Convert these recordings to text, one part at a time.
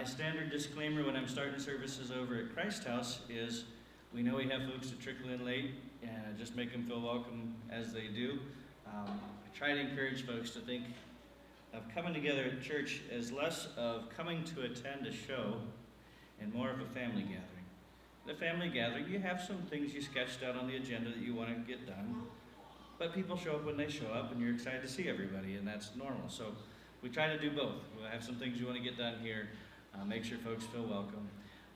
My standard disclaimer when I'm starting services over at Christ House is we know we have folks that trickle in late, and just make them feel welcome as they do. I try to encourage folks to think of coming together at church as less of coming to attend a show and more of a family gathering. The family gathering, you have some things you sketched out on the agenda that you want to get done, but people show up when they show up, and you're excited to see everybody, and that's normal. So we try to do both. We'll have some things you want to get done here, make sure folks feel welcome.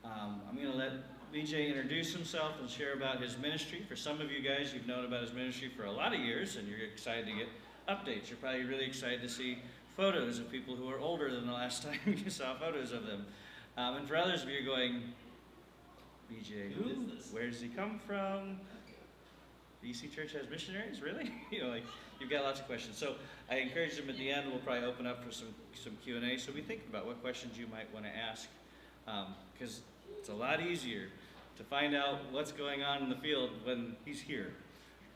I'm going to let BJ introduce himself and share about his ministry. For some of you guys, you've known about his ministry for a lot of years, and you're excited to get updates. You're probably really excited to see photos of people who are older than the last time you saw photos of them. And for others of you going, BJ, who? Where does he come from? The EC Church has missionaries? Really? Like, you've got lots of questions. So I encourage them at the end. We'll probably open up for some Q&A. So we think about what questions you might want to ask. Because it's a lot easier to find out what's going on in the field when he's here.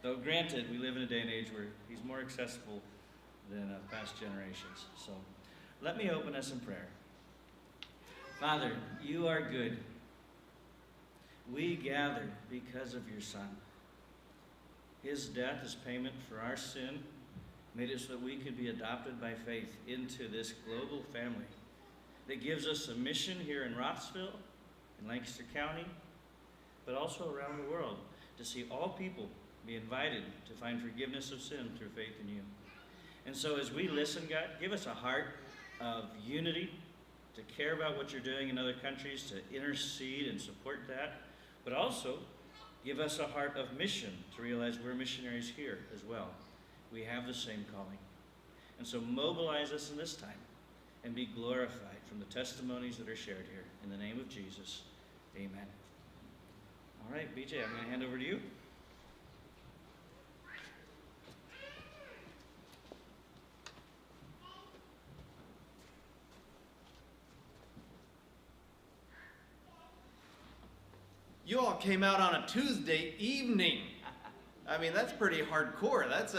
Though granted, we live in a day and age where he's more accessible than past generations. So let me open us in prayer. Father, you are good. We gather because of your Son. His death is payment for our sin, made it so that we could be adopted by faith into this global family that gives us a mission here in Rothsville, in Lancaster County, but also around the world, to see all people be invited to find forgiveness of sin through faith in you. And so as we listen, God, give us a heart of unity, to care about what you're doing in other countries, to intercede and support that, but also give us a heart of mission, to realize we're missionaries here as well. We have the same calling. And so mobilize us in this time and be glorified from the testimonies that are shared here. In the name of Jesus, amen. All right, BJ, I'm going to hand over to you. You all came out on a Tuesday evening. I mean, that's pretty hardcore. That's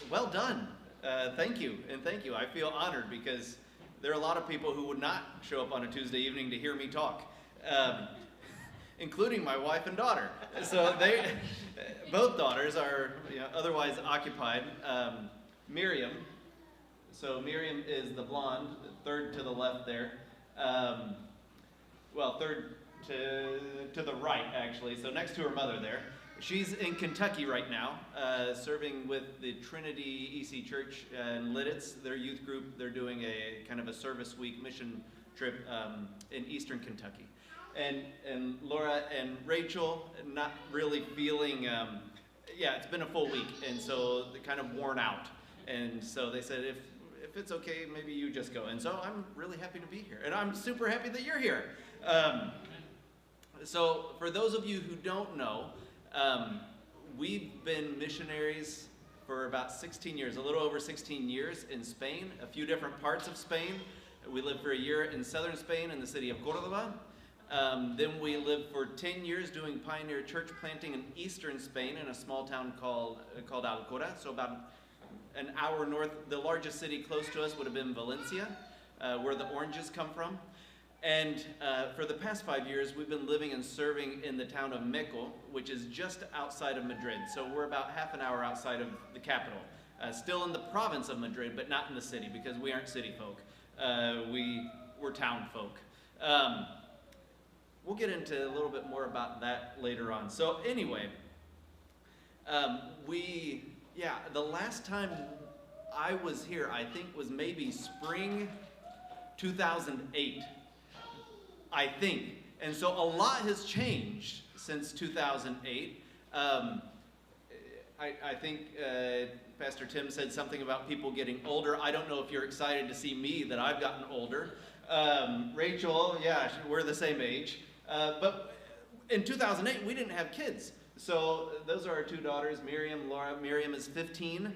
well done. Thank you, and thank you. I feel honored because there are a lot of people who would not show up on a Tuesday evening to hear me talk, including my wife and daughter. So both daughters are otherwise occupied. Miriam, so Miriam is the blonde, third to the left there. Well, third to the right, actually, so next to her mother there. She's in Kentucky right now, serving with the Trinity EC Church in Lidditz, their youth group. They're doing a kind of a service week mission trip in eastern Kentucky. And Laura and Rachel, not really feeling, it's been a full week, and so they're kind of worn out. And so they said, if it's okay, maybe you just go. And so I'm really happy to be here, and I'm super happy that you're here. So for those of you who don't know, we've been missionaries for about 16 years, a little over 16 years in Spain, a few different parts of Spain. We lived for a year in southern Spain in the city of Córdoba. Then we lived for 10 years doing pioneer church planting in eastern Spain in a small town called Alcora, so about an hour north. The largest city close to us would have been Valencia, where the oranges come from. And for the past 5 years, we've been living and serving in the town of Meco, which is just outside of Madrid. So we're about half an hour outside of the capital. Still in the province of Madrid, but not in the city, because we aren't city folk. We're town folk. We'll get into a little bit more about that later on. So anyway, the last time I was here, I think, was maybe spring 2008. I think. And so a lot has changed since 2008. I think Pastor Tim said something about people getting older. I don't know if you're excited to see me that I've gotten older. Rachel, we're the same age. But in 2008, we didn't have kids. So those are our two daughters, Miriam, Laura. Miriam is 15.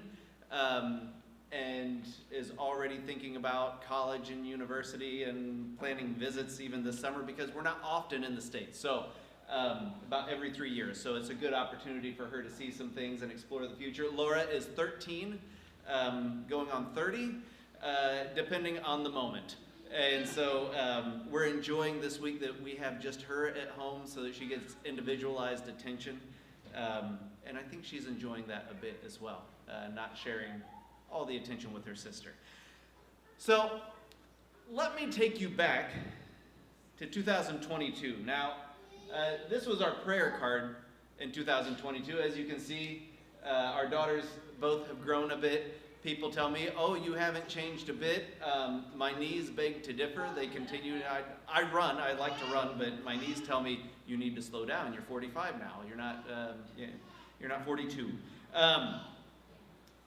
And is already thinking about college and university and planning visits even this summer, because we're not often in the States. So about every 3 years. So it's a good opportunity for her to see some things and explore the future. Laura is 13, going on 30, depending on the moment. And so we're enjoying this week that we have just her at home so that she gets individualized attention. And I think she's enjoying that a bit as well, not sharing all the attention with her sister. So let me take you back to 2022. Now, this was our prayer card in 2022. As you can see, our daughters both have grown a bit. People tell me, oh, you haven't changed a bit. My knees beg to differ. They continue. I run. I like to run, but my knees tell me you need to slow down. You're 45 now. You're not 42.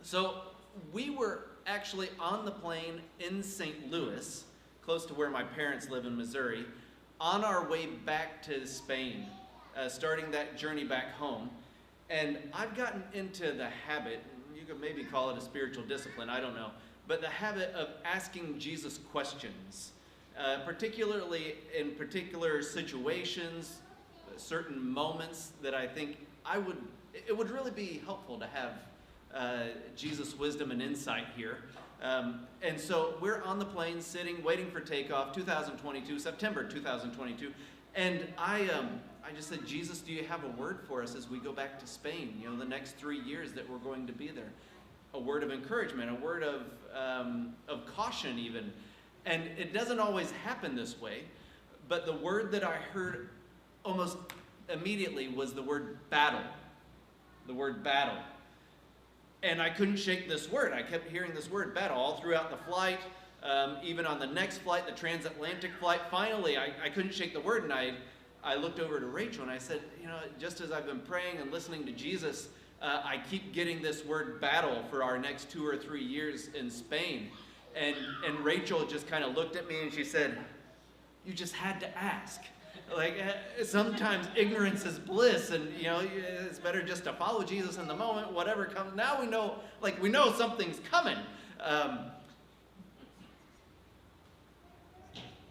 So we were actually on the plane in St. Louis, close to where my parents live in Missouri, on our way back to Spain, starting that journey back home. And I've gotten into the habit, you could maybe call it a spiritual discipline, I don't know, but the habit of asking Jesus questions, particularly in particular situations, certain moments that I think it would really be helpful to have Jesus' wisdom and insight here. And so we're on the plane sitting, waiting for takeoff, September 2022. And I just said, Jesus, do you have a word for us as we go back to Spain, the next 3 years that we're going to be there? A word of encouragement, a word of caution even. And it doesn't always happen this way, but the word that I heard almost immediately was the word battle. The word battle. And I couldn't shake this word. I kept hearing this word battle all throughout the flight, even on the next flight, the transatlantic flight. Finally, I couldn't shake the word, and I looked over to Rachel and I said, just as I've been praying and listening to Jesus, I keep getting this word battle for our next 2 or 3 years in Spain. And Rachel just kind of looked at me and she said, you just had to ask. Like, sometimes ignorance is bliss, and it's better just to follow Jesus in the moment, whatever comes. Now we know something's coming.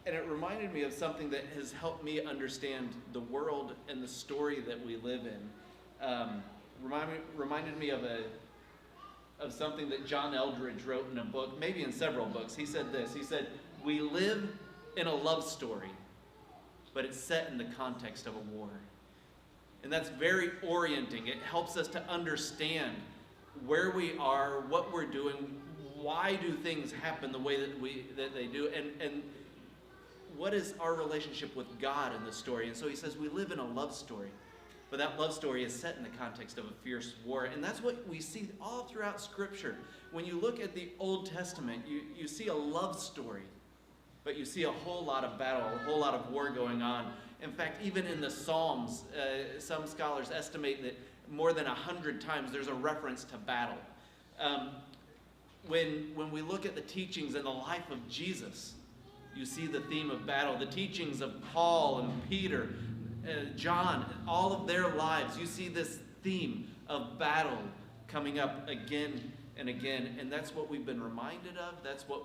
And it reminded me of something that has helped me understand the world and the story that we live in. Reminded me of something that John Eldredge wrote in a book, maybe in several books. He said this. He said, we live in a love story, but it's set in the context of a war. And that's very orienting. It helps us to understand where we are, what we're doing, why do things happen the way that they do, and what is our relationship with God in the story. And so he says we live in a love story, but that love story is set in the context of a fierce war. And that's what we see all throughout Scripture. When you look at the Old Testament, you see a love story, but you see a whole lot of battle, a whole lot of war going on. In fact, even in the Psalms, some scholars estimate that more than 100 times there's a reference to battle. When we look at the teachings and the life of Jesus, you see the theme of battle. The teachings of Paul and Peter, John, all of their lives, you see this theme of battle coming up again and again. And that's what we've been reminded of. That's what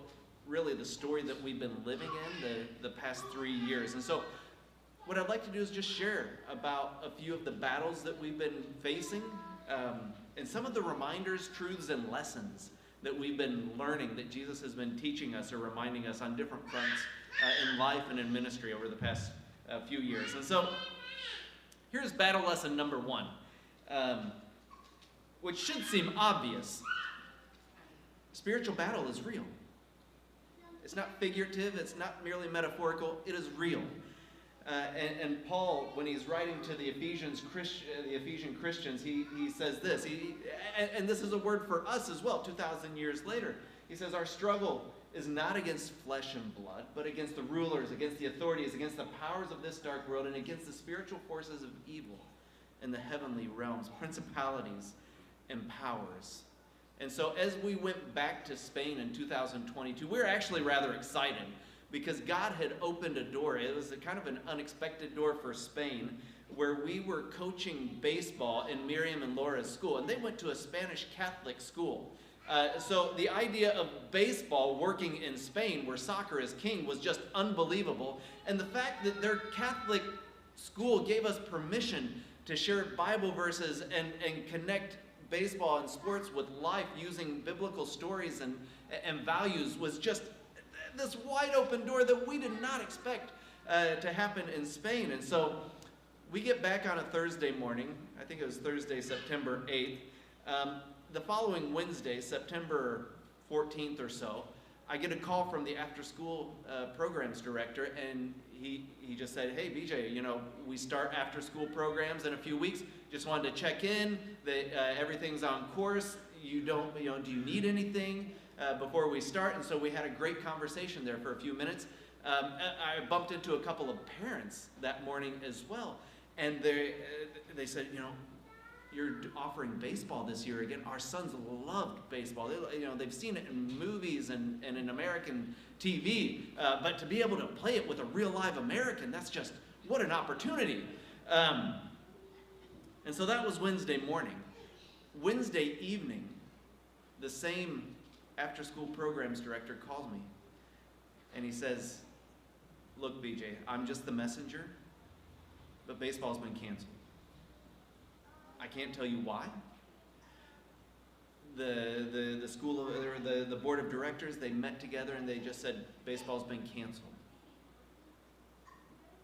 really the story that we've been living in the past 3 years. And so what I'd like to do is just share about a few of the battles that we've been facing, and some of the reminders, truths, and lessons that we've been learning, that Jesus has been teaching us or reminding us on different fronts in life and in ministry over the past few years. And so here's battle lesson number 1, which should seem obvious. Spiritual battle is real. It's not figurative, it's not merely metaphorical, it is real. And Paul, when he's writing to the Ephesian Christians, he says this, and this is a word for us as well, 2,000 years later. He says, our struggle is not against flesh and blood, but against the rulers, against the authorities, against the powers of this dark world, and against the spiritual forces of evil in the heavenly realms, principalities and powers. And so as we went back to Spain in 2022, we were actually rather excited because God had opened a door. It was kind of an unexpected door for Spain, where we were coaching baseball in Miriam and Laura's school, and they went to a Spanish Catholic school. So the idea of baseball working in Spain, where soccer is king, was just unbelievable. And the fact that their Catholic school gave us permission to share Bible verses and connect baseball and sports with life using biblical stories and values was just, this wide open door that we did not expect to happen in Spain. And so we get back on a Thursday morning. I think it was Thursday, September 8th. The following Wednesday, September 14th or so, I get a call from the after-school programs director, and he just said, "Hey, BJ, we start after-school programs in a few weeks. Just wanted to check in that everything's on course. Do you need anything before we start?" And so we had a great conversation there for a few minutes. I bumped into a couple of parents that morning as well, and they said, "You're offering baseball this year again. Our sons loved baseball. They've seen it in movies and in American TV, but to be able to play it with a real live American, that's just, what an opportunity." And so that was Wednesday morning. Wednesday evening, the same after-school programs director calls me, and he says, "Look, BJ, I'm just the messenger, but baseball's been canceled. I can't tell you why. The school, or the board of directors, they met together and they just said baseball's been canceled."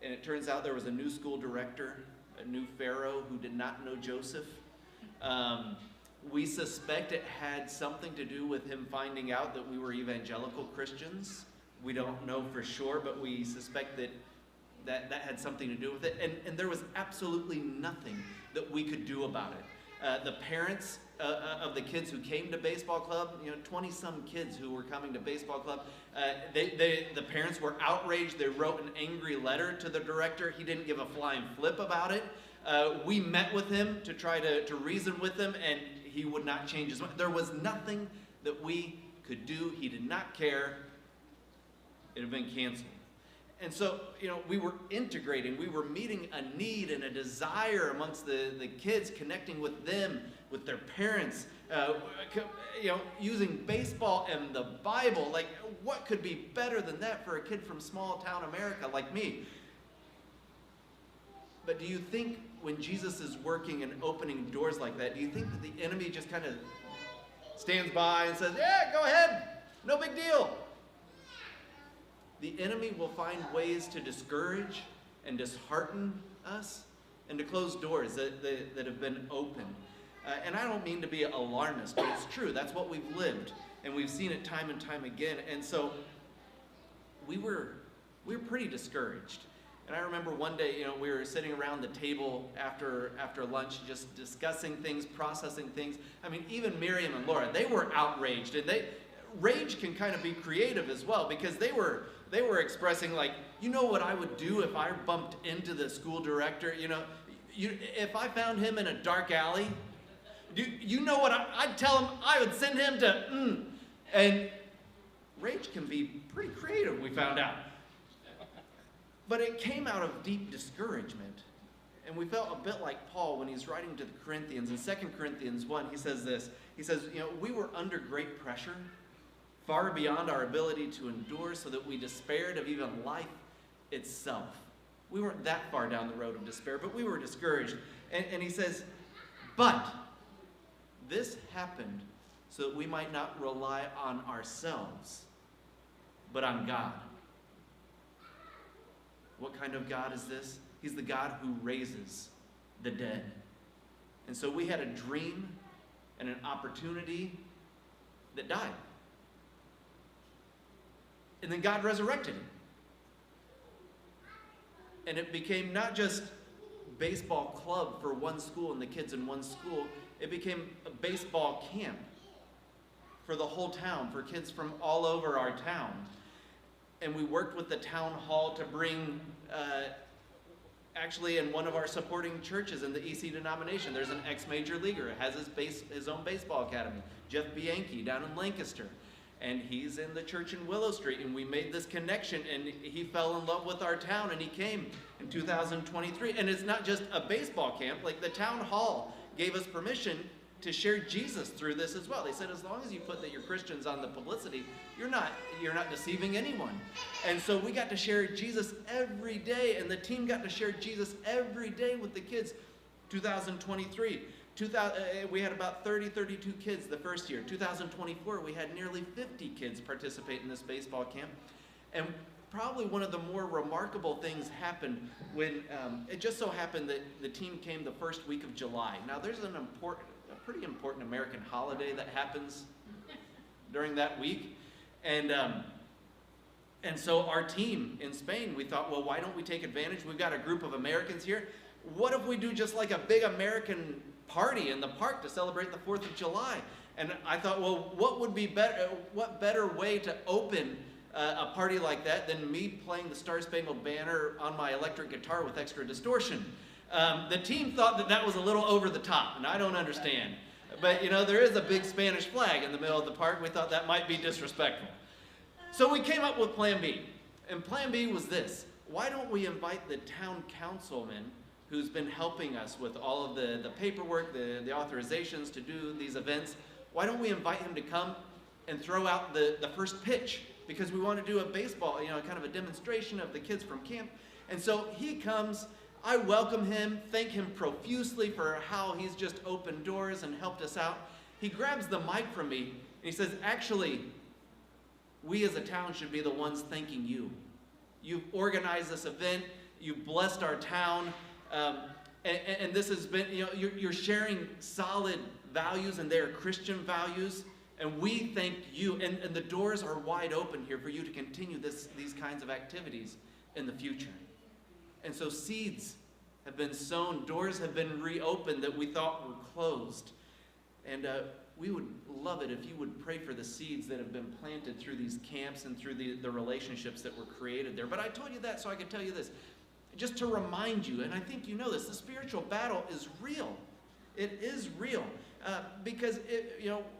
And it turns out there was a new school director, a new Pharaoh who did not know Joseph. We suspect it had something to do with him finding out that we were evangelical Christians. We don't know for sure, but we suspect that had something to do with it. And there was absolutely nothing that we could do about it. The parents of the kids who came to baseball club, 20-some kids who were coming to baseball club, the parents were outraged. They wrote an angry letter to the director. He didn't give a flying flip about it. We met with him to try to reason with him, and he would not change his mind. There was nothing that we could do. He did not care. It had been canceled. And so, we were integrating, we were meeting a need and a desire amongst the kids, connecting with them, with their parents, using baseball and the Bible. Like, what could be better than that for a kid from small town America like me? But do you think when Jesus is working and opening doors like that, do you think that the enemy just kind of stands by and says, "Yeah, go ahead, no big deal"? The enemy will find ways to discourage and dishearten us and to close doors that have been opened. And I don't mean to be alarmist, but it's true. That's what we've lived, and we've seen it time and time again. And so we were pretty discouraged. And I remember one day, we were sitting around the table after lunch, just discussing things, processing things. I mean, even Miriam and Laura, they were outraged, and rage can kind of be creative as well, because they were expressing, like, what I would do if I bumped into the school director, if I found him in a dark alley, what I'd tell him? I would send him to, and rage can be pretty creative, we found out. But it came out of deep discouragement. And we felt a bit like Paul when he's writing to the Corinthians. In 2 Corinthians 1, he says this. He says, we were under great pressure, far beyond our ability to endure, so that we despaired of even life itself. We weren't that far down the road of despair, but we were discouraged. And he says, but this happened so that we might not rely on ourselves, but on God. What kind of God is this? He's the God who raises the dead. And so we had a dream and an opportunity that died. And then God resurrected him. And it became not just baseball club for one school and the kids in one school. It became a baseball camp for the whole town, for kids from all over our town. And we worked with the town hall to bring, actually in one of our supporting churches in the EC denomination, there's an ex-major leaguer who has his own baseball academy, Jeff Bianchi, down in Lancaster. And he's in the church in Willow Street, and we made this connection, and he fell in love with our town, and he came in 2023. And it's not just a baseball camp, like the town hall gave us permission to share Jesus through this as well. They said, as long as you put that you're Christians on the publicity, you're not deceiving anyone. And so we got to share Jesus every day, and the team got to share Jesus every day with the kids. 2023, we had about 32 kids the first year. 2024, we had nearly 50 kids participate in this baseball camp. And probably one of the more remarkable things happened when it just so happened that the team came the first week of July. Now there's a pretty important American holiday that happens during that week. And so our team in Spain, we thought, well, why don't we take advantage? We've got a group of Americans here. What if we do just like a big American party in the park to celebrate the 4th of July? And I thought, well, what better way to open a party like that than me playing the Star Spangled Banner on my electric guitar with extra distortion? The team thought that was a little over the top, and I don't understand. But, there is a big Spanish flag in the middle of the park. We thought that might be disrespectful. So we came up with Plan B. And Plan B was this. Why don't we invite the town councilman who's been helping us with all of the paperwork, the authorizations to do these events? Why don't we invite him to come and throw out the first pitch? Because we want to do a baseball, kind of a demonstration of the kids from camp. And so he comes. I welcome him, thank him profusely for how he's just opened doors and helped us out. He grabs the mic from me and he says, actually, we as a town should be the ones thanking you. You've organized this event, you've blessed our town, and this has been, you're sharing solid values, and they're Christian values, and we thank you, and the doors are wide open here for you to continue these kinds of activities in the future. And so seeds have been sown, doors have been reopened that we thought were closed. And we would love it if you would pray for the seeds that have been planted through these camps and through the relationships that were created there. But I told you that so I could tell you this. Just to remind you, and I think you know this, the spiritual battle is real. It is real. Because,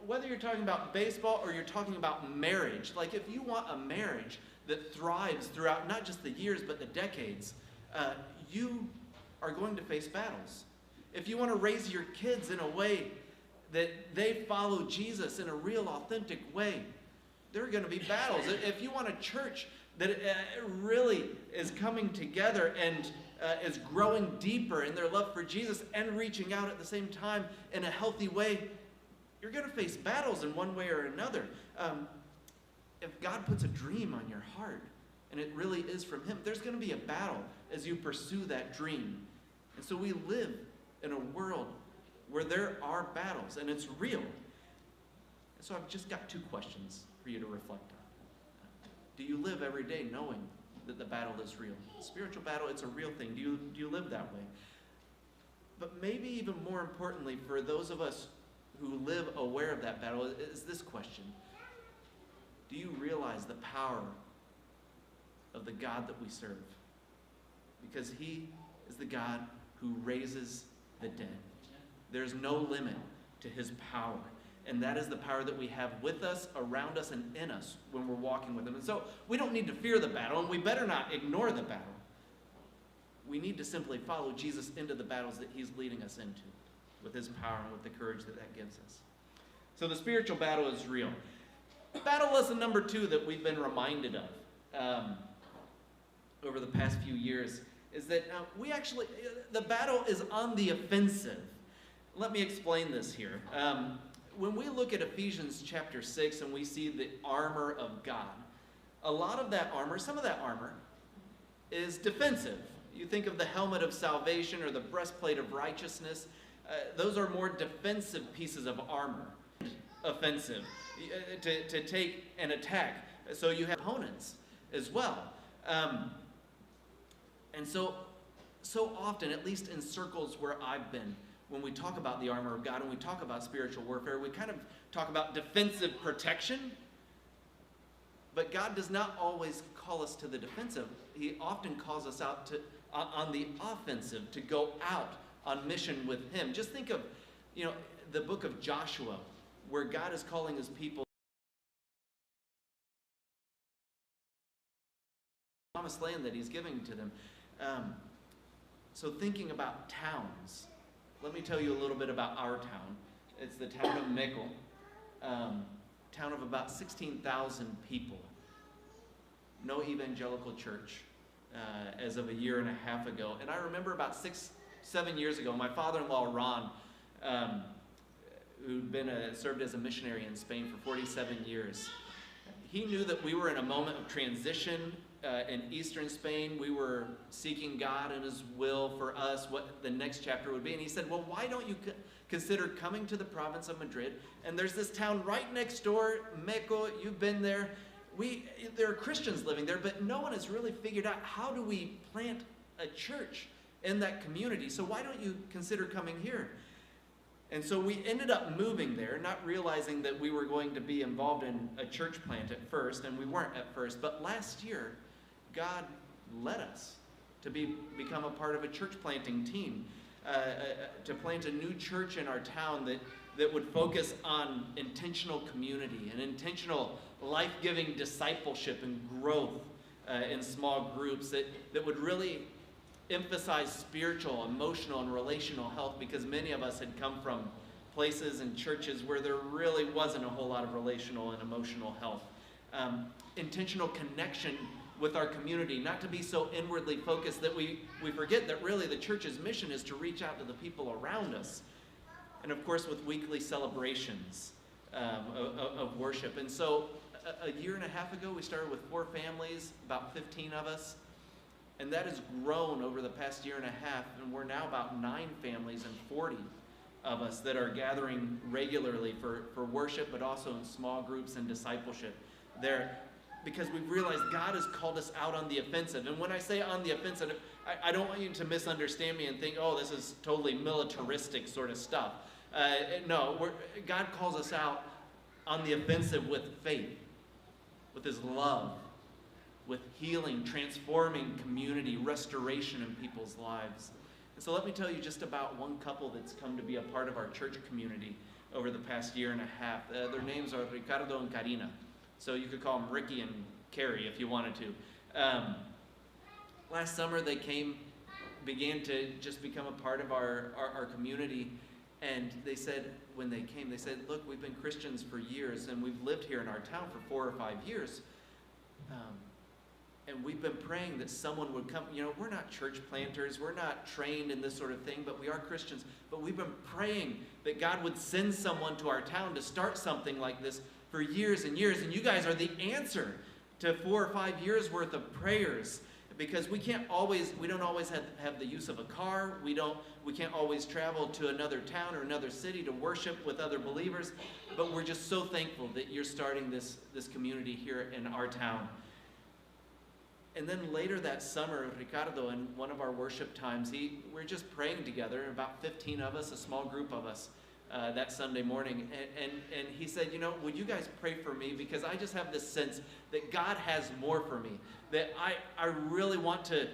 whether you're talking about baseball or you're talking about marriage, like if you want a marriage that thrives throughout not just the years but the decades, you are going to face battles. If you want to raise your kids in a way that they follow Jesus in a real, authentic way, there are going to be battles. If you want a church that really is coming together and is growing deeper in their love for Jesus and reaching out at the same time in a healthy way, you're going to face battles in one way or another. If God puts a dream on your heart, and it really is from Him, there's going to be a battle as you pursue that dream. And so we live in a world where there are battles, and it's real. And so I've just got 2 questions for you to reflect on. Do you live every day knowing that the battle is real? The spiritual battle, it's a real thing. Do you live that way? But maybe even more importantly, for those of us who live aware of that battle, is this question. Do you realize the power of the God that we serve? Because He is the God who raises the dead. There's no limit to His power. And that is the power that we have with us, around us, and in us when we're walking with Him. And so we don't need to fear the battle, and we better not ignore the battle. We need to simply follow Jesus into the battles that He's leading us into with His power and with the courage that gives us. So the spiritual battle is real. Battle lesson number 2 that we've been reminded of over the past few years is that the battle is on the offensive. Let me explain this here. When we look at Ephesians chapter 6 and we see the armor of God, a lot of that armor, some of that armor, is defensive. You think of the helmet of salvation or the breastplate of righteousness. Those are more defensive pieces of armor. Offensive, to take an attack. So you have opponents as well. And so often, at least in circles where I've been, when we talk about the armor of God and we talk about spiritual warfare, we kind of talk about defensive protection. But God does not always call us to the defensive. He often calls us out on the offensive, to go out on mission with Him. Just think of, the book of Joshua, where God is calling His people the promised land that He's giving to them. So thinking about towns, let me tell you a little bit about our town. It's the town of Mickle, town of about 16,000 people. No evangelical church as of a year and a half ago. And I remember about 6-7 years ago, my father-in-law, Ron, who'd served as a missionary in Spain for 47 years, he knew that we were in a moment of transition in eastern Spain. We were seeking God and his will for us, what the next chapter would be. And he said, well, why don't you consider coming to the province of Madrid? And there's this town right next door, Meco, you've been there. There are Christians living there, but no one has really figured out how do we plant a church in that community. So why don't you consider coming here? And so we ended up moving there, not realizing that we were going to be involved in a church plant at first, and we weren't at first. But last year, God led us to become a part of a church planting team, to plant a new church in our town that would focus on intentional community and intentional life-giving discipleship and growth in small groups that would really emphasize spiritual, emotional, and relational health, because many of us had come from places and churches where there really wasn't a whole lot of relational and emotional health. Intentional connection with our community, not to be so inwardly focused that we forget that really the church's mission is to reach out to the people around us. And of course with weekly celebrations of worship. And so a year and a half ago we started with 4 families, about 15 of us. And that has grown over the past year and a half, and we're now about 9 families and 40 of us that are gathering regularly for worship, but also in small groups and discipleship there, because we've realized God has called us out on the offensive. And when I say on the offensive, I don't want you to misunderstand me and think, oh, this is totally militaristic sort of stuff. No, God calls us out on the offensive with faith, with his love, with healing, transforming community, restoration in people's lives. And so let me tell you just about one couple that's come to be a part of our church community over the past year and a half. Their names are Ricardo and Karina. So you could call them Ricky and Carrie if you wanted to. Last summer they began to just become a part of our community. And they said, when they came, they said, look, we've been Christians for years, and we've lived here in our town for 4 or 5 years. And we've been praying that someone would come. You know, we're not church planters. We're not trained in this sort of thing, but we are Christians. But we've been praying that God would send someone to our town to start something like this for years and years. And you guys are the answer to 4 or 5 years worth of prayers. Because we don't always have the use of a car. We can't always travel to another town or another city to worship with other believers. But we're just so thankful that you're starting this community here in our town. And then later that summer, Ricardo, in one of our worship times, we're just praying together, about 15 of us, a small group of us, that Sunday morning. And he said, you know, would you guys pray for me? Because I just have this sense that God has more for me, that I really want to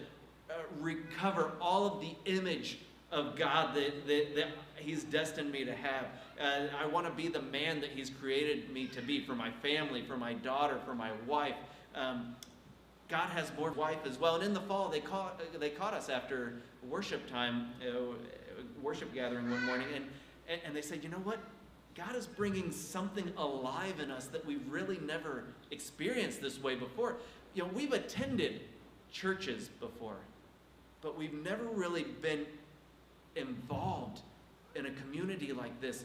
recover all of the image of God that he's destined me to have. I want to be the man that he's created me to be for my family, for my daughter, for my wife. God has more wife as well. And in the fall, they caught us after worship time, worship gathering one morning, and they said, you know what? God is bringing something alive in us that we've really never experienced this way before. You know, we've attended churches before, but we've never really been involved in a community like this.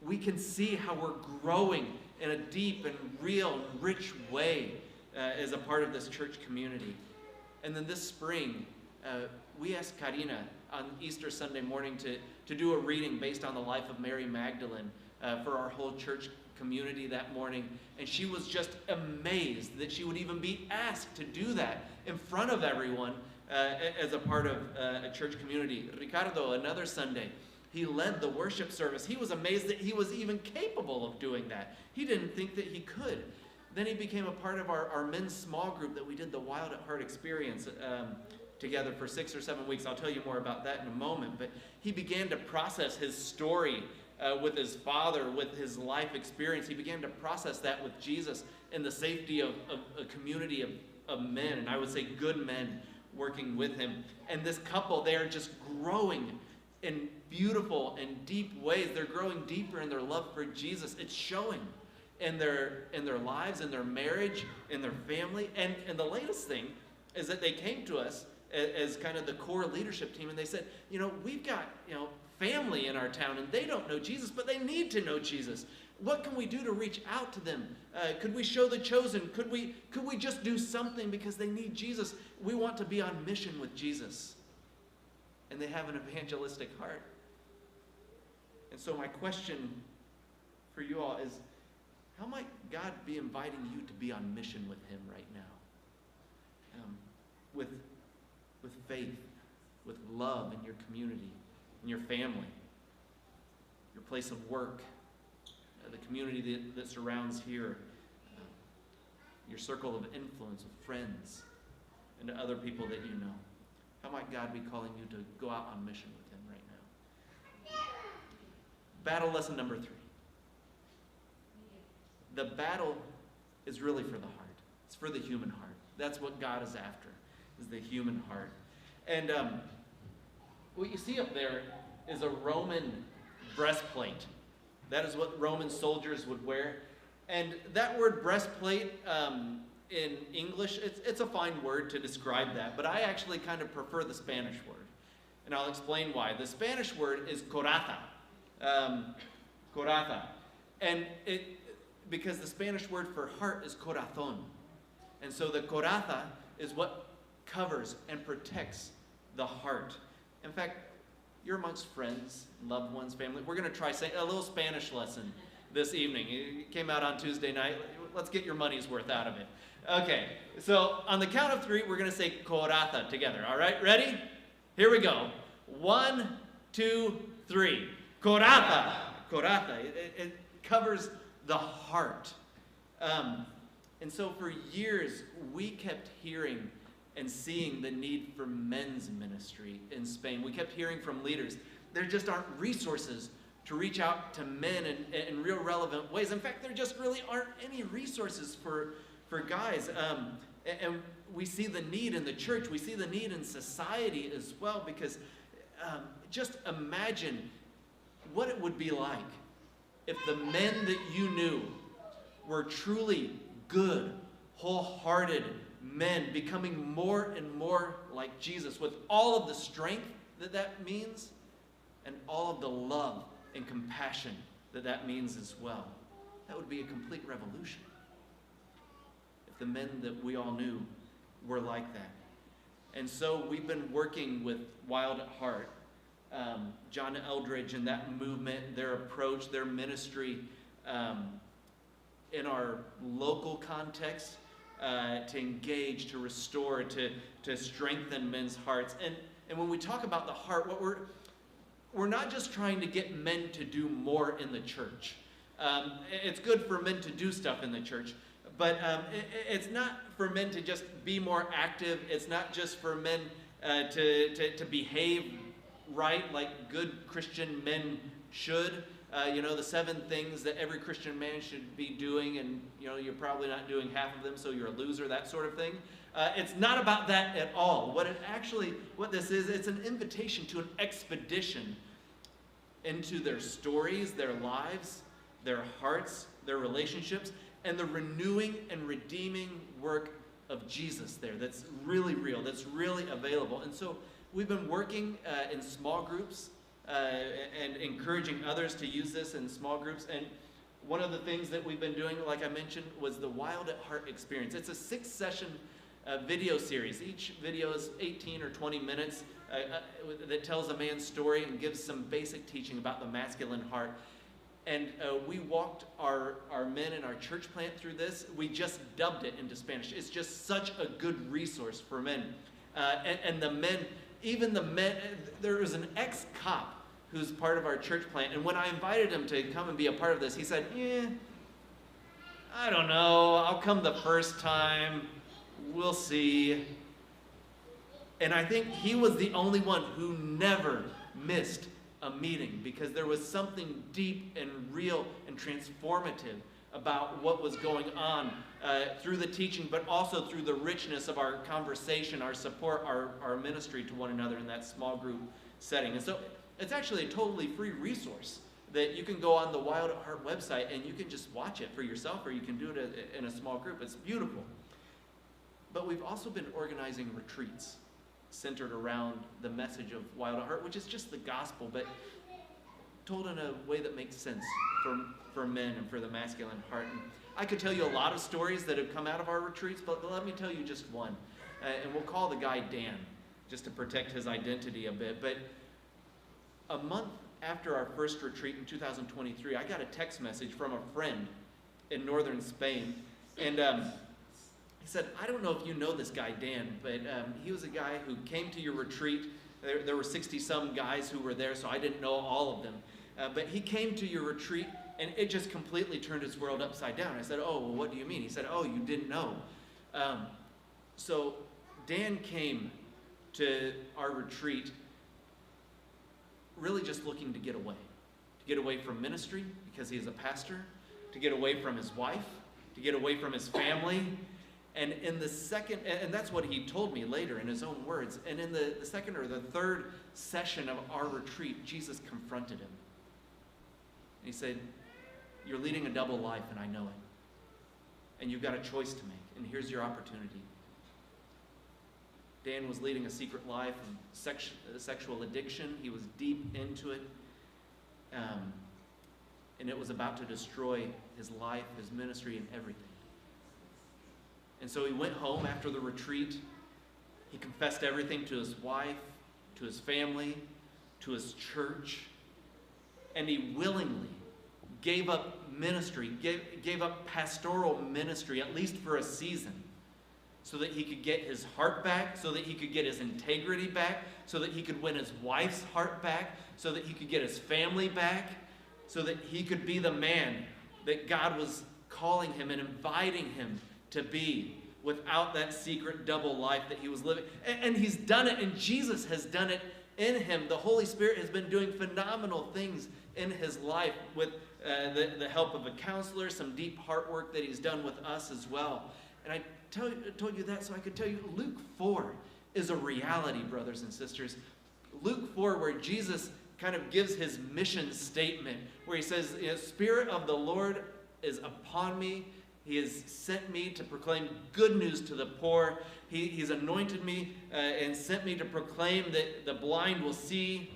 We can see how we're growing in a deep and real and rich way as a part of this church community. And then this spring, we asked Karina on Easter Sunday morning to do a reading based on the life of Mary Magdalene for our whole church community that morning. And she was just amazed that she would even be asked to do that in front of everyone as a part of a church community. Ricardo, another Sunday, he led the worship service. He was amazed that he was even capable of doing that. He didn't think that he could. Then he became a part of our men's small group that we did the Wild at Heart experience together for 6 or 7 weeks. I'll tell you more about that in a moment. But he began to process his story with his father, with his life experience. He began to process that with Jesus in the safety of a community of men, and I would say good men working with him. And this couple, they are just growing in beautiful and deep ways. They're growing deeper in their love for Jesus. It's showing in their lives, in their marriage, in their family. And the latest thing is that they came to us as kind of the core leadership team, and they said, you know, we've got, you know, family in our town, and they don't know Jesus, but they need to know Jesus. What can we do to reach out to them? Could we show the chosen? Could we just do something because they need Jesus? We want to be on mission with Jesus. And they have an evangelistic heart. And so my question for you all is, how might God be inviting you to be on mission with him right now? With faith, with love in your community, in your family, your place of work, the community that surrounds here, your circle of influence of friends, and to other people that you know. How might God be calling you to go out on mission with him right now? Battle lesson number 3. The battle is really for the heart. It's for the human heart. That's what God is after, is the human heart. And what you see up there is a Roman breastplate. That is what Roman soldiers would wear. And that word breastplate in English, it's a fine word to describe that, but I actually kind of prefer the Spanish word. And I'll explain why. The Spanish word is coraza. Coraza. And because the Spanish word for heart is corazón. And so the coraza is what covers and protects the heart. In fact, you're amongst friends, loved ones, family. We're going to try a little Spanish lesson this evening. It came out on Tuesday night. Let's get your money's worth out of it. Okay, so on the count of 3, we're going to say coraza together. All right, ready? Here we go. 1, 2, 3. Coraza. Coraza. It covers the heart. And so for years, we kept hearing and seeing the need for men's ministry in Spain. We kept hearing from leaders, there just aren't resources to reach out to men in real relevant ways. In fact, there just really aren't any resources for guys. And we see the need in the church. We see the need in society as well, because just imagine what it would be like if the men that you knew were truly good, wholehearted men, becoming more and more like Jesus, with all of the strength that means, and all of the love and compassion that means as well. That would be a complete revolution if the men that we all knew were like that. And so we've been working with Wild at Heart, John Eldridge and that movement, their approach, their ministry in our local context, to engage, to restore, to strengthen men's hearts. And when we talk about the heart, what we're not just trying to get men to do more in the church. It's good for men to do stuff in the church, but it's not for men to just be more active. It's not just for men to behave right like good Christian men should. The 7 things that every Christian man should be doing, and you're probably not doing half of them, so you're a loser, that sort of thing. It's not about that at all. What this is, it's an invitation to an expedition into their stories, their lives, their hearts, their relationships, and the renewing and redeeming work of Jesus there. That's really real, that's really available. And so we've been working in small groups, and encouraging others to use this in small groups. And one of the things that we've been doing, like I mentioned, was the Wild at Heart experience. It's a 6-session video series. Each video is 18 or 20 minutes that tells a man's story and gives some basic teaching about the masculine heart. And we walked our men in our church plant through this. We just dubbed it into Spanish. It's just such a good resource for men. And the men, even the men, there was an ex-cop who's part of our church plant, and when I invited him to come and be a part of this, he said, I don't know, I'll come the first time, we'll see. And I think he was the only one who never missed a meeting, because there was something deep and real and transformative about what was going on through the teaching, but also through the richness of our conversation, our support, our ministry to one another in that small group setting. And so it's actually a totally free resource that you can go on the Wild at Heart website and you can just watch it for yourself, or you can do it in a small group. It's beautiful. But we've also been organizing retreats centered around the message of Wild at Heart, which is just the gospel, but told in a way that makes sense for men and for the masculine heart. And I could tell you a lot of stories that have come out of our retreats, but let me tell you just one. And we'll call the guy Dan, just to protect his identity a bit. But a month after our first retreat in 2023, I got a text message from a friend in northern Spain. And he said, I don't know if you know this guy, Dan, but he was a guy who came to your retreat. There were 60-some guys who were there, so I didn't know all of them. But he came to your retreat, and it just completely turned his world upside down. I said, oh, well, what do you mean? He said, oh, you didn't know. So Dan came to our retreat really just looking to get away from ministry because he is a pastor, to get away from his wife, to get away from his family. And in the second, and that's what he told me later in his own words, and in the second or the third session of our retreat, Jesus confronted him. And he said, you're leading a double life, and I know it. And you've got a choice to make, and here's your opportunity. Dan was leading a secret life of sexual addiction. He was deep into it. And it was about to destroy his life, his ministry, and everything. And so he went home after the retreat. He confessed everything to his wife, to his family, to his church. And he willingly gave up ministry, gave up pastoral ministry, at least for a season, so that he could get his heart back, so that he could get his integrity back, so that he could win his wife's heart back, so that he could get his family back, so that he could be the man that God was calling him and inviting him to be, without that secret double life that he was living. And he's done it, and Jesus has done it in him. The Holy Spirit has been doing phenomenal things in his life with the help of a counselor, some deep heart work that he's done with us as well. And I told you that so I could tell you Luke 4 is a reality, brothers and sisters. Luke 4, where Jesus kind of gives his mission statement, where he says, Spirit of the Lord is upon me. He has sent me to proclaim good news to the poor. He's anointed me and sent me to proclaim that the blind will see,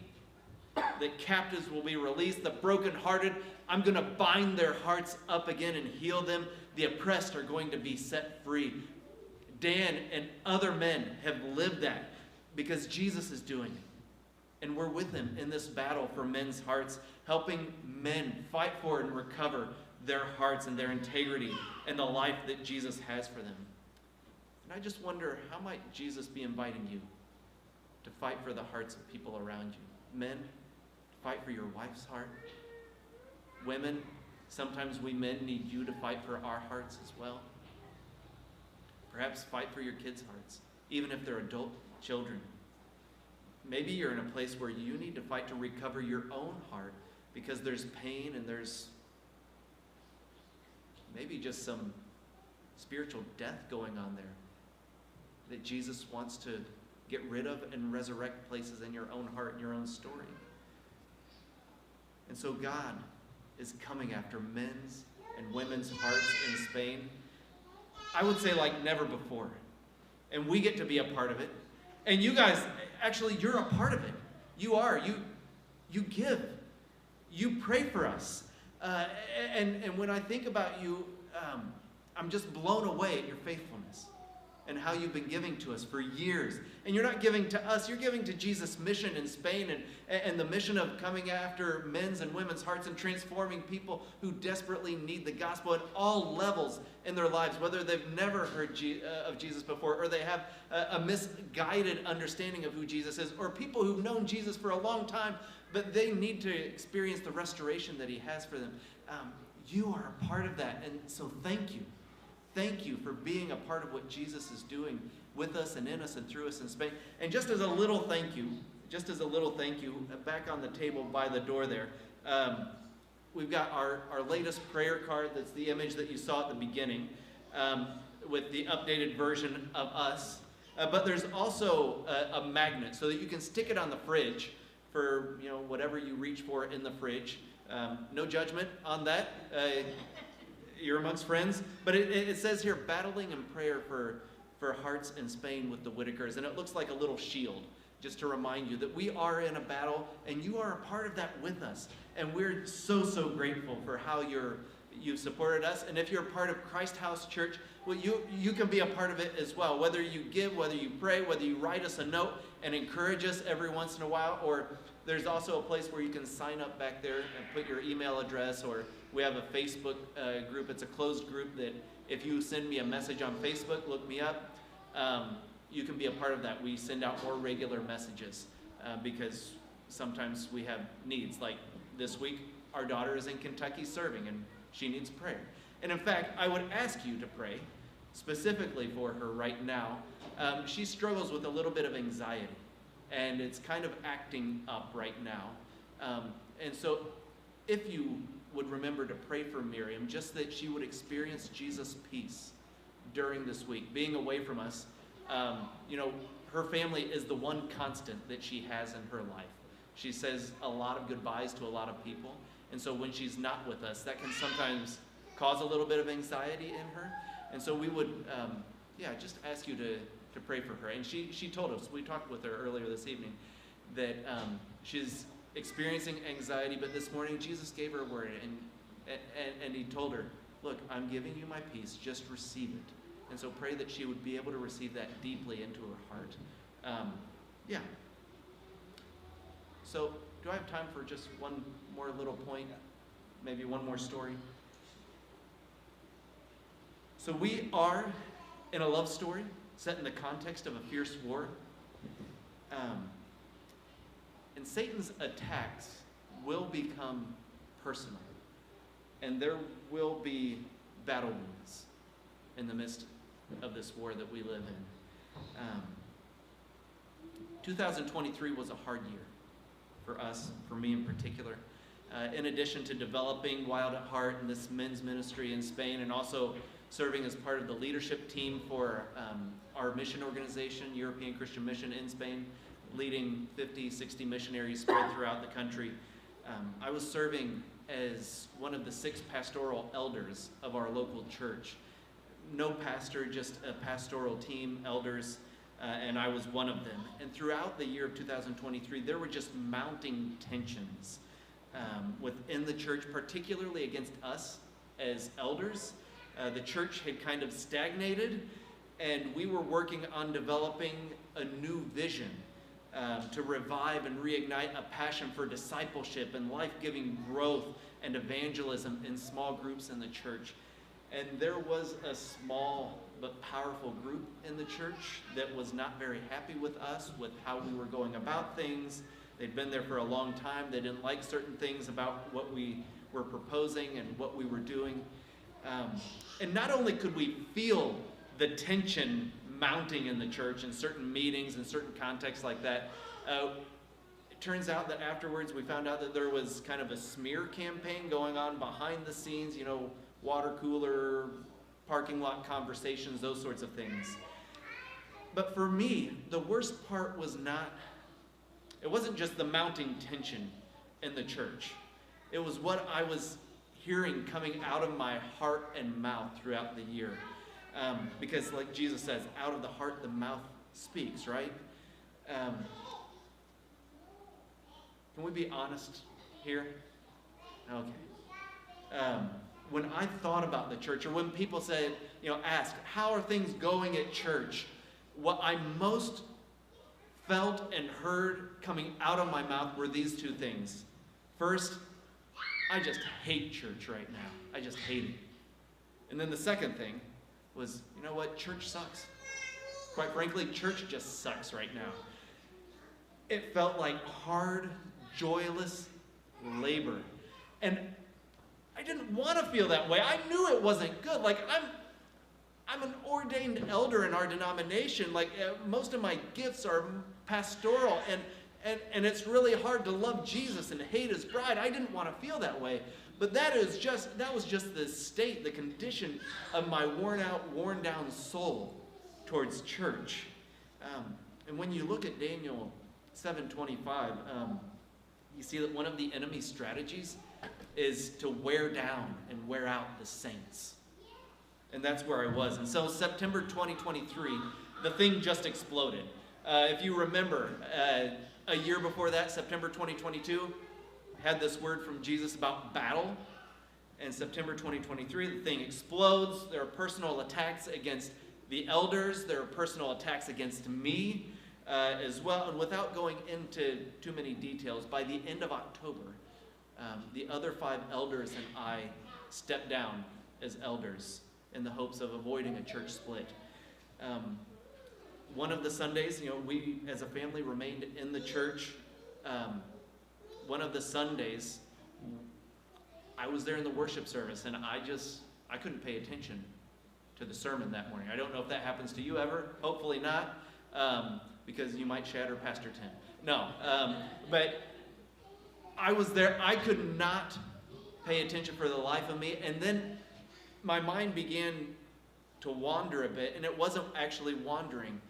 that captives will be released, the brokenhearted, I'm going to bind their hearts up again and heal them. The oppressed are going to be set free. Dan and other men have lived that because Jesus is doing it. And we're with him in this battle for men's hearts, helping men fight for and recover their hearts and their integrity and the life that Jesus has for them. And I just wonder, how might Jesus be inviting you to fight for the hearts of people around you? Men, fight for your wife's heart. Women, sometimes we men need you to fight for our hearts as well. Perhaps fight for your kids' hearts, even if they're adult children. Maybe you're in a place where you need to fight to recover your own heart because there's pain and there's maybe just some spiritual death going on there that Jesus wants to get rid of and resurrect places in your own heart and your own story. And so God is coming after men's and women's hearts in Spain, I would say like never before. And we get to be a part of it. And you guys, actually, you're a part of it. You are. You give. You pray for us. And when I think about you, I'm just blown away at your faithfulness and how you've been giving to us for years. And you're not giving to us, you're giving to Jesus' mission in Spain and the mission of coming after men's and women's hearts and transforming people who desperately need the gospel at all levels in their lives, whether they've never heard of Jesus before or they have a misguided understanding of who Jesus is, or people who've known Jesus for a long time, but they need to experience the restoration that he has for them. You are a part of that, and so thank you. Thank you for being a part of what Jesus is doing with us and in us and through us in Spain. And just as a little thank you, back on the table by the door there, we've got our latest prayer card. That's the image that you saw at the beginning with the updated version of us. But there's also a magnet so that you can stick it on the fridge for whatever you reach for in the fridge. No judgment on that. You're amongst friends. But it says here, battling in prayer for hearts in Spain with the Whitakers. And it looks like a little shield, just to remind you that we are in a battle, and you are a part of that with us. And we're so grateful for how you've supported us. And if you're a part of Christ House Church, well, you can be a part of it as well. Whether you give, whether you pray, whether you write us a note and encourage us every once in a while, or there's also a place where you can sign up back there and put your email address, or we have a Facebook group. It's a closed group that if you send me a message on Facebook, look me up, you can be a part of that. We send out more regular messages because sometimes we have needs. Like this week, our daughter is in Kentucky serving, and she needs prayer. And in fact, I would ask you to pray specifically for her right now. She struggles with a little bit of anxiety, and it's kind of acting up right now. And so if you would remember to pray for Miriam, just that she would experience Jesus' peace during this week, being away from us. Her family is the one constant that she has in her life. She says a lot of goodbyes to a lot of people, and so when she's not with us, that can sometimes cause a little bit of anxiety in her. And so we would, just ask you to pray for her. And she told us, we talked with her earlier this evening, that she's experiencing anxiety, but this morning Jesus gave her a word, and he told her, look, I'm giving you my peace, just receive it. And so pray that she would be able to receive that deeply into her heart. So do I have time for just one more little point? Maybe one more story? So we are in a love story set in the context of a fierce war. And Satan's attacks will become personal. And there will be battle wounds in the midst of this war that we live in. 2023 was a hard year for us, for me in particular. In addition to developing Wild at Heart and this men's ministry in Spain, and also serving as part of the leadership team for our mission organization, European Christian Mission in Spain, leading 50, 60 missionaries spread throughout the country. I was serving as one of the 6 pastoral elders of our local church. No pastor, just a pastoral team, elders, and I was one of them. And throughout the year of 2023, there were just mounting tensions within the church, particularly against us as elders. The church had kind of stagnated, and we were working on developing a new vision to revive and reignite a passion for discipleship and life-giving growth and evangelism in small groups in the church. And there was a small but powerful group in the church that was not very happy with us, with how we were going about things. They'd been there for a long time. They didn't like certain things about what we were proposing and what we were doing. And not only could we feel the tension mounting in the church in certain meetings and certain contexts like that, it turns out that afterwards we found out that there was kind of a smear campaign going on behind the scenes, water cooler, parking lot conversations, those sorts of things. But for me, the worst part was it wasn't just the mounting tension in the church. It was what I was hearing coming out of my heart and mouth throughout the year. Because like Jesus says, out of the heart the mouth speaks, right? Can we be honest here? Okay. When I thought about the church, or when people say, ask, how are things going at church? What I most felt and heard coming out of my mouth were these 2 things. First, I just hate church right now. I just hate it. And then the second thing was, church sucks. Quite frankly, church just sucks right now. It felt like hard, joyless labor. And I didn't want to feel that way. I knew it wasn't good. Like, I'm an ordained elder in our denomination. Like, most of my gifts are pastoral, and it's really hard to love Jesus and hate his bride. I didn't want to feel that way. But that was just the state, the condition of my worn out, worn down soul towards church. And when you look at Daniel 7:25, you see that one of the enemy's strategies is to wear down and wear out the saints. And that's where I was. And so September 2023, the thing just exploded. If you remember, a year before that, September 2022, had this word from Jesus about battle. And September 2023, the thing explodes. There are personal attacks against the elders. There are personal attacks against me as well. And without going into too many details, by the end of October, the other 5 elders and I stepped down as elders in the hopes of avoiding a church split. One of the Sundays, we as a family remained in the church. One of the Sundays, I was there in the worship service, and I couldn't pay attention to the sermon that morning. I don't know if that happens to you ever. Hopefully not, because you might shatter Pastor Tim. No, but I was there. I could not pay attention for the life of me, and then my mind began to wander a bit, and it wasn't actually wandering.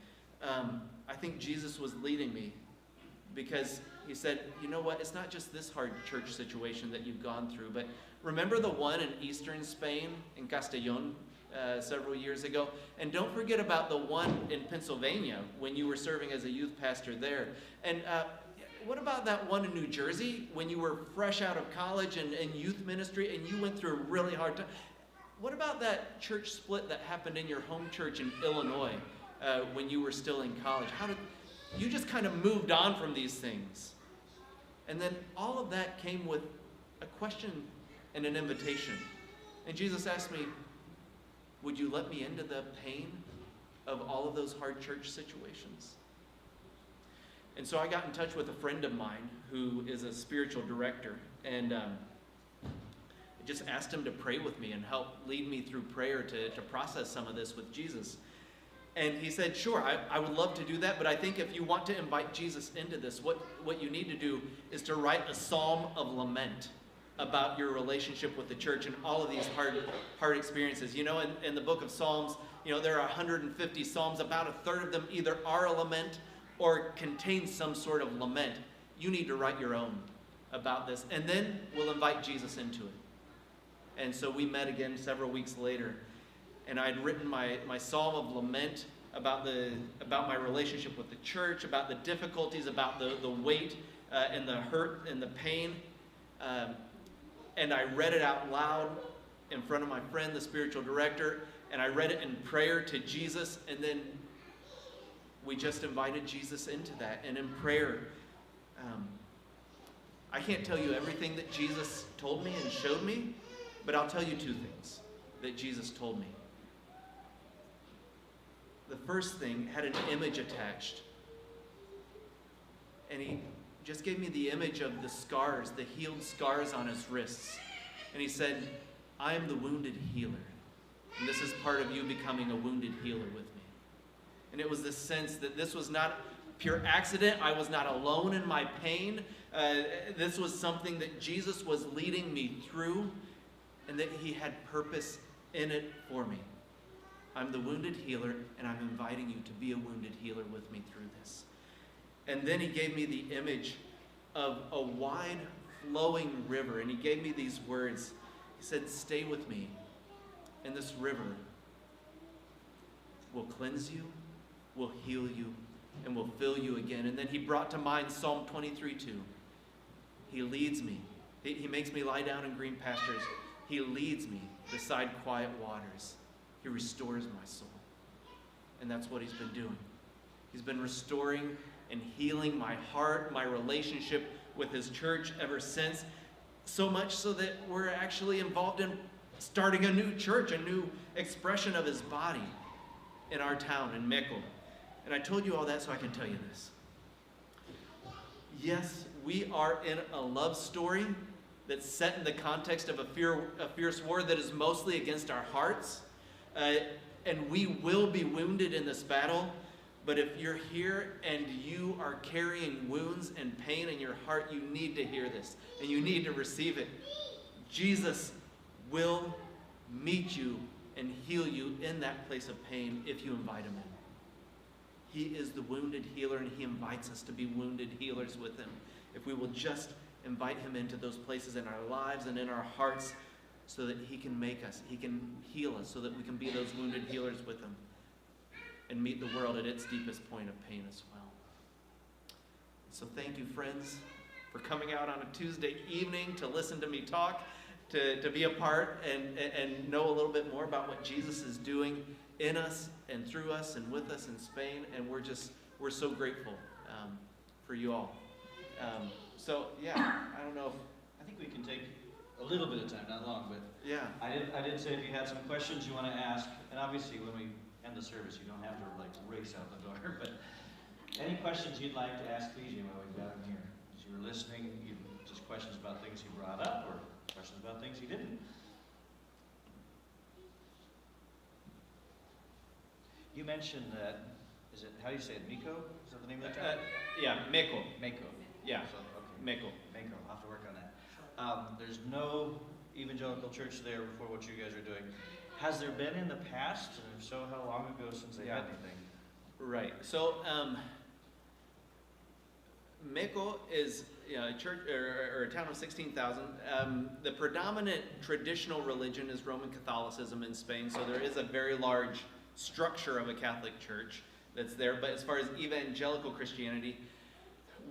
I think Jesus was leading me, because he said, you know what, it's not just this hard church situation that you've gone through, but remember the one in eastern Spain, in Castellón, several years ago? And don't forget about the one in Pennsylvania when you were serving as a youth pastor there. And what about that one in New Jersey when you were fresh out of college and youth ministry and you went through a really hard time? What about that church split that happened in your home church in Illinois when you were still in college? You just kind of moved on from these things. And then all of that came with a question and an invitation. And Jesus asked me, would you let me into the pain of all of those hard church situations? And so I got in touch with a friend of mine who is a spiritual director, and I just asked him to pray with me and help lead me through prayer to process some of this with Jesus. And he said, sure, I would love to do that, but I think if you want to invite Jesus into this, what you need to do is to write a psalm of lament about your relationship with the church and all of these hard experiences. In the book of Psalms, there are 150 psalms. About a third of them either are a lament or contain some sort of lament. You need to write your own about this, and then we'll invite Jesus into it. And so we met again several weeks later, and I'd written my psalm of lament about my relationship with the church, about the difficulties, about the weight and the hurt and the pain. And I read it out loud in front of my friend, the spiritual director, and I read it in prayer to Jesus, and then we just invited Jesus into that. And in prayer, I can't tell you everything that Jesus told me and showed me, but I'll tell you 2 things that Jesus told me. The first thing had an image attached. And he just gave me the image of the scars, the healed scars on his wrists. And he said, I am the wounded healer. And this is part of you becoming a wounded healer with me. And it was this sense that this was not pure accident. I was not alone in my pain. This was something that Jesus was leading me through, and that he had purpose in it for me. I'm the wounded healer, and I'm inviting you to be a wounded healer with me through this. And then he gave me the image of a wide flowing river, and he gave me these words. He said, stay with me, and this river will cleanse you, will heal you, and will fill you again. And then he brought to mind Psalm 23:2. He leads me. He makes me lie down in green pastures. He leads me beside quiet waters. He restores my soul. And that's what he's been doing. He's been restoring and healing my heart, my relationship with his church ever since. So much so that we're actually involved in starting a new church, a new expression of his body in our town, in Mekel. And I told you all that so I can tell you this. Yes, we are in a love story that's set in the context of a fierce war that is mostly against our hearts. And we will be wounded in this battle. But if you're here and you are carrying wounds and pain in your heart, you need to hear this. And you need to receive it. Jesus will meet you and heal you in that place of pain if you invite him in. He is the wounded healer, and he invites us to be wounded healers with him. If we will just invite him into those places in our lives and in our hearts, so that he can make us, he can heal us, so that we can be those wounded healers with him and meet the world at its deepest point of pain as well. So thank you, friends, for coming out on a Tuesday evening to listen to me talk, to be a part and know a little bit more about what Jesus is doing in us and through us and with us in Spain. And we're so grateful for you all. So yeah, I don't know. I think we can take a little bit of time, not long, but Yeah. I did say if you had some questions you want to ask, and obviously when we end the service, you don't have to like race out the door, but any questions you'd like to ask PJ while we've got him here? As you were listening, just questions about things he brought up or questions about things he didn't. You mentioned that, how do you say it, Miko? Is that the name of the town? Yeah, Meko. Mako. Yeah, So, okay. Meko. Mako, I'll have to work on that. There's no evangelical church there for what you guys are doing. Has there been in the past? And if so, how long ago since they had anything? Right. So, Meko is a church or a town of 16,000. The predominant traditional religion is Roman Catholicism in Spain, so there is a very large structure of a Catholic church that's there. But as far as evangelical Christianity,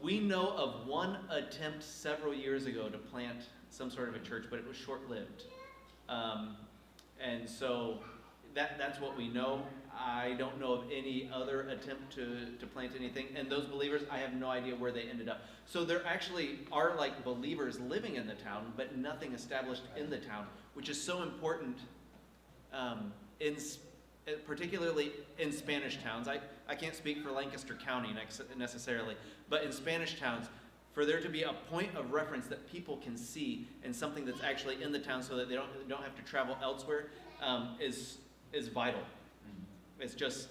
we know of one attempt several years ago to plant some sort of a church, but it was short-lived. And so that's what we know. I don't know of any other attempt to plant anything. And those believers, I have no idea where they ended up. So there actually are like believers living in the town, but nothing established in the town, which is so important, particularly in Spanish towns. I can't speak for Lancaster County necessarily, but in Spanish towns, for there to be a point of reference that people can see and something that's actually in the town so that they don't have to travel elsewhere is vital. It's just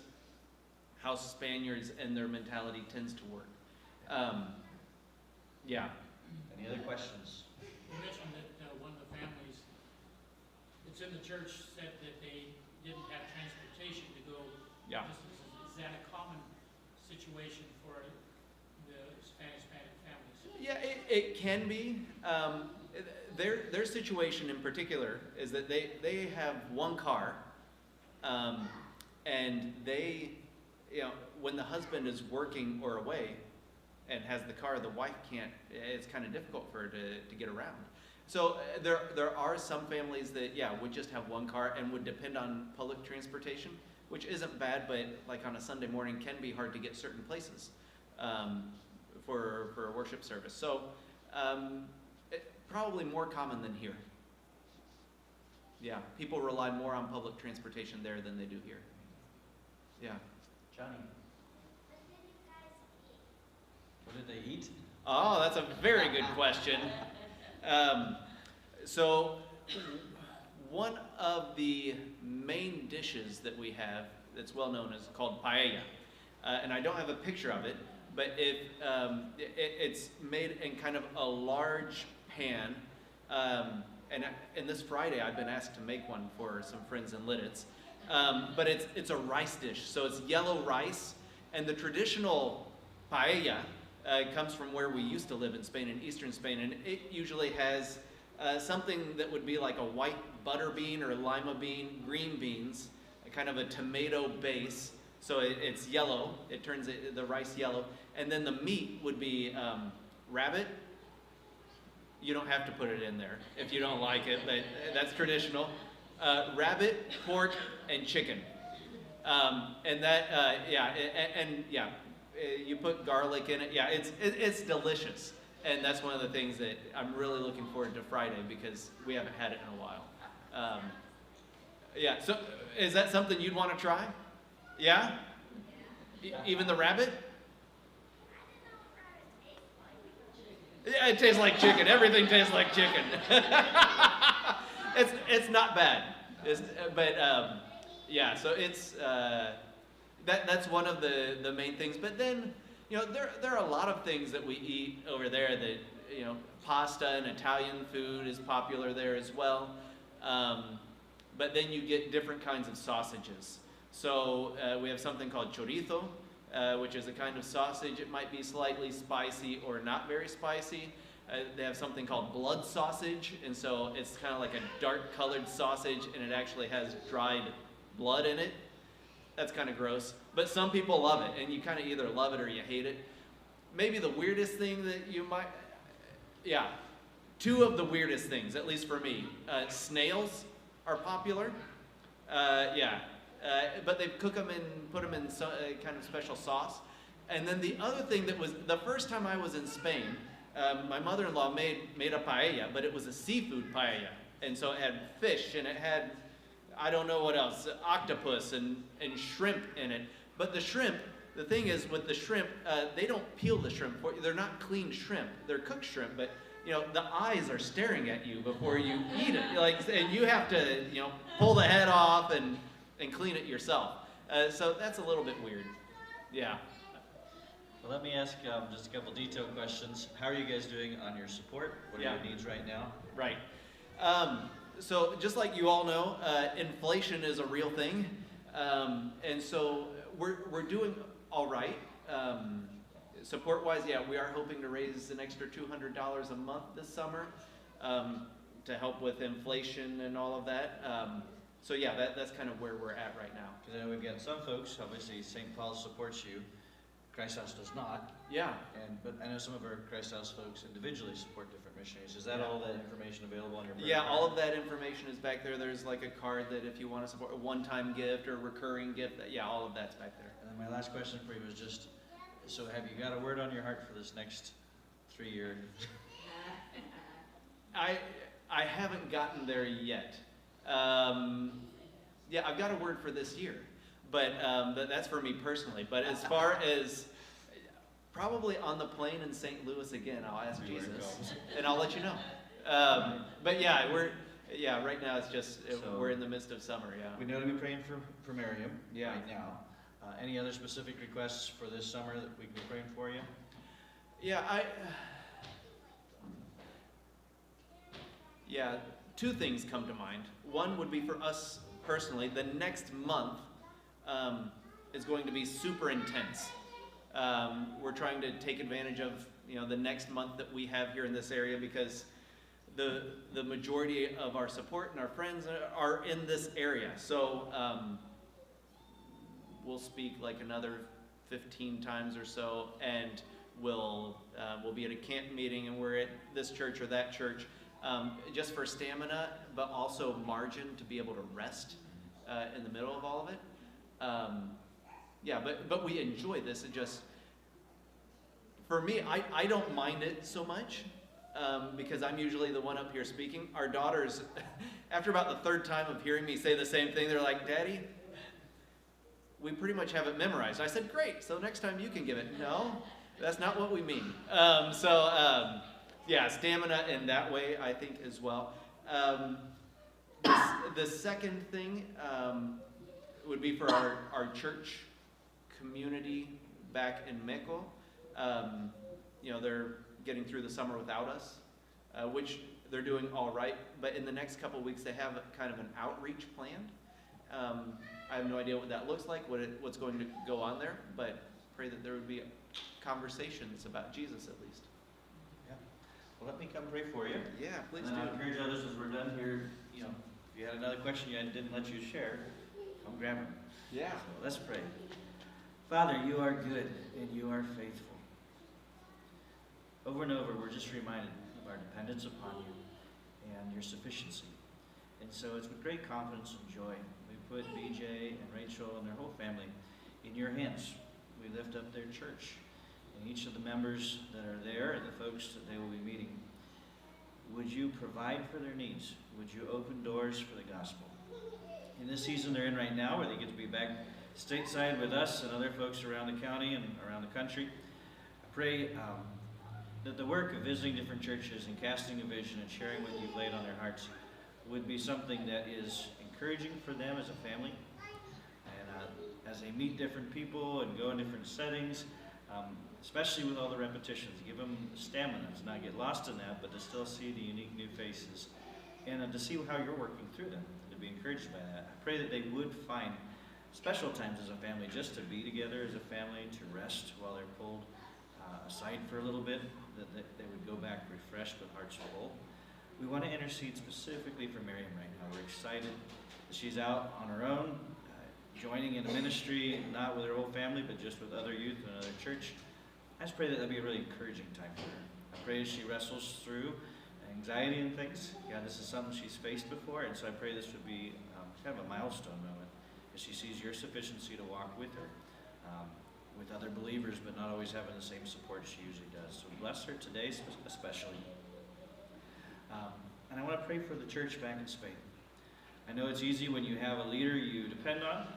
how Spaniards and their mentality tends to work. Yeah. Any other questions? You mentioned that one of the families that's in the church said that they didn't have transportation to go. Yeah. Is that a common situation for the Spanish families? Yeah, it can be. Their situation in particular is that they have one car, and they, when the husband is working or away and has the car, the wife can't. It's kind of difficult for her to get around. So there are some families that would just have one car and would depend on public transportation, which isn't bad, but like on a Sunday morning can be hard to get certain places for a worship service. So probably more common than here. Yeah, people rely more on public transportation there than they do here. Yeah. Johnny. What did they eat? Oh, that's a very good question. So one of the main dishes that we have that's well known is called paella. And I don't have a picture of it, but it's made in kind of a large pan. And this Friday I've been asked to make one for some friends in Lidditz. But it's a rice dish, so it's yellow rice. And the traditional paella comes from where we used to live in Spain, in eastern Spain, and it usually has something that would be like a white butter bean or lima bean, green beans, a kind of a tomato base. So it's yellow, it turns the rice yellow. And then the meat would be rabbit. You don't have to put it in there if you don't like it, but that's traditional. Rabbit, pork, and chicken. And that, you put garlic in it. Yeah, it's delicious. And that's one of the things that I'm really looking forward to Friday because we haven't had it in a while. So is that something you'd want to try? Yeah? Even the rabbit? Yeah, it tastes like chicken. Everything tastes like chicken. It's not bad. So it's that's one of the main things. But then, there are a lot of things that we eat over there that, pasta and Italian food is popular there as well. But then you get different kinds of sausages. So we have something called chorizo, which is a kind of sausage. It might be slightly spicy or not very spicy. They have something called blood sausage, and so it's kind of like a dark-colored sausage, and it actually has dried blood in it. That's kind of gross, but some people love it, and you kind of either love it or you hate it. maybe the weirdest thing that you might, yeah, two of the weirdest things, at least for me. Snails are popular. Yeah, but they cook them and put them in kind of special sauce. And then the other thing that was, the first time I was in Spain, my mother-in-law made a paella, but it was a seafood paella. And so it had fish, and it had, I don't know what else, octopus and shrimp in it. But the shrimp, the thing is with the shrimp, they don't peel the shrimp for you. They're not clean shrimp. They're cooked shrimp, but you know, the eyes are staring at you before you eat it. Like, and you have to, you know, pull the head off and clean it yourself. So that's a little bit weird. Yeah. Well, let me ask just a couple detailed questions. How are you guys doing on your support? What are your needs right now? Right. So just like you all know, inflation is a real thing. And so we're doing all right. Support-wise, yeah, we are hoping to raise an extra $200 a month this summer to help with inflation and all of that. So yeah, that's kind of where we're at right now. Because I know we've got some folks, obviously St. Paul supports you, Christ House does not. Yeah. But I know some of our Christ House folks individually support different missionaries. Is that all that information available on your Yeah, all of that information is back there. There's like a card that if you want to support a one-time gift or recurring gift, yeah, all of that's back there. And then my last question for you was just, so have you got a word on your heart for this next 3-year? I haven't gotten there yet. Yeah, I've got a word for this year, but that's for me personally. But as far as probably on the plane in St. Louis again, I'll ask Jesus, and I'll let you know. But yeah, right now it's just we're in the midst of summer. Yeah. We know to be praying for Miriam Yeah. right now. Any other specific requests for this summer that we can be praying for you? Yeah, two things come to mind. One would be for us personally. The next month is going to be super intense. We're trying to take advantage of the next month that we have here in this area because the majority of our support and our friends are in this area. So we'll speak like another 15 times or so, and we'll be at a camp meeting, and we're at this church or that church, just for stamina, but also margin to be able to rest in the middle of all of it. Yeah, but we enjoy this. It just, for me, I don't mind it so much because I'm usually the one up here speaking. Our daughters, after about the third time of hearing me say the same thing, they're like, "Daddy, we pretty much have it memorized." I said, "Great, so next time you can give it." No, that's not what we mean. Yeah, stamina in that way, I think, as well. The second thing would be for our church community back in Meco. They're getting through the summer without us, which they're doing all right. But in the next couple of weeks, they have kind of an outreach planned. I have no idea what that looks like, what's going to go on there, but pray that there would be conversations about Jesus at least. Yeah. Well, let me come pray for you. Yeah, please and do. I encourage others as we're done here, if you had another question I didn't let you share, come grab it. Yeah. So let's pray. Father, you are good and you are faithful. Over and over, we're just reminded of our dependence upon you and your sufficiency. And so it's with great confidence and joy we put BJ and Rachel and their whole family in your hands. We lift up their church and each of the members that are there and the folks that they will be meeting. Would you provide for their needs? Would you open doors for the gospel? In this season they're in right now, where they get to be back stateside with us and other folks around the county and around the country, I pray that the work of visiting different churches and casting a vision and sharing what you've laid on their hearts would be something that is encouraging for them as a family. And as they meet different people and go in different settings, especially with all the repetitions, give them stamina to not get lost in that, but to still see the unique new faces and to see how you're working through them, to be encouraged by that. I pray that they would find special times as a family just to be together as a family, to rest while they're pulled aside for a little bit, that they would go back refreshed with hearts full. We want to intercede specifically for Miriam right now. We're excited that she's out on her own, joining in a ministry, not with her whole family, but just with other youth and another church. I just pray that that'll be a really encouraging time for her. I pray as she wrestles through anxiety and things. God, this is something she's faced before, and so I pray this would be kind of a milestone moment as she sees your sufficiency to walk with her, with other believers, but not always having the same support she usually does. So bless her today especially. And I want to pray for the church back in Spain. I know it's easy when you have a leader you depend on,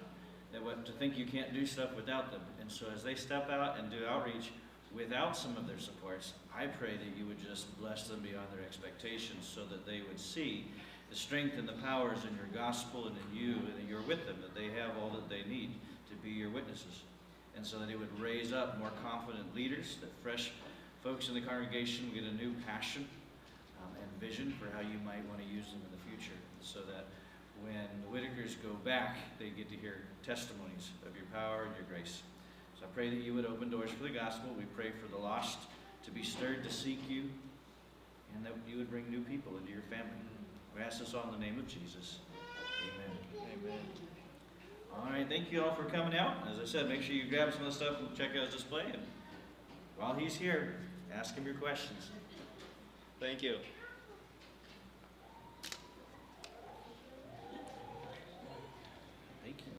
to think you can't do stuff without them. And so as they step out and do outreach without some of their supports, I pray that you would just bless them beyond their expectations so that they would see the strength and the powers in your gospel and in you, and that you're with them, that they have all that they need to be your witnesses. And so that it would raise up more confident leaders, that fresh folks in the congregation get a new passion and vision for how you might want to use them in the future, so that when the Whitakers go back, they get to hear testimonies of your power and your grace. So I pray that you would open doors for the gospel. We pray for the lost to be stirred to seek you, and that you would bring new people into your family. We ask this all in the name of Jesus. Amen. Amen. All right, thank you all for coming out. As I said, make sure you grab some of the stuff and check out his display. And while he's here, ask him your questions. Thank you.